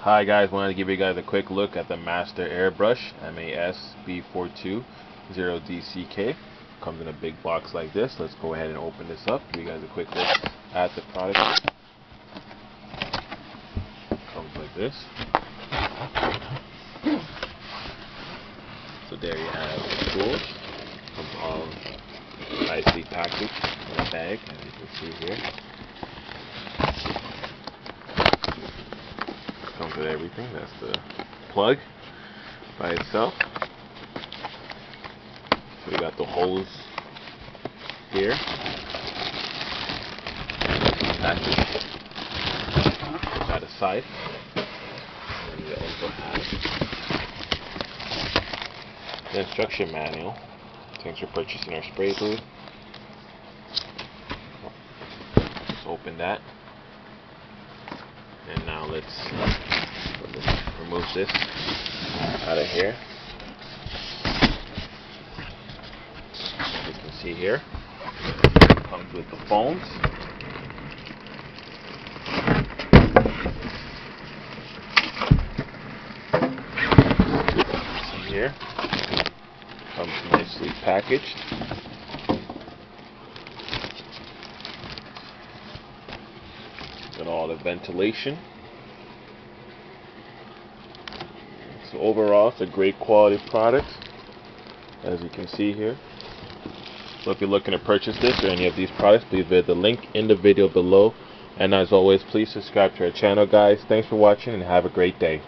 Hi guys, wanted to give you guys a quick look at the Master Airbrush MASB420DCK. Comes in a big box like this. Let's go ahead and open this up. Give you guys a quick look at the product. Comes like this. So there you have the tools. Comes all nicely packaged in a bag, as you can see here. Comes with everything. That's the plug by itself. So we got the hose here. Package by the side. And we also have the instruction manual. Thanks for purchasing our spray booth. Let's open that. And now let's remove this out of here. As you can see here, it comes with the phones. See here, comes nicely packaged. Got all the ventilation. So overall, it's a great quality product, as you can see here. So if you're looking to purchase this or any of these products, please visit the link in the video below. And as always, please subscribe to our channel, guys. Thanks for watching and have a great day.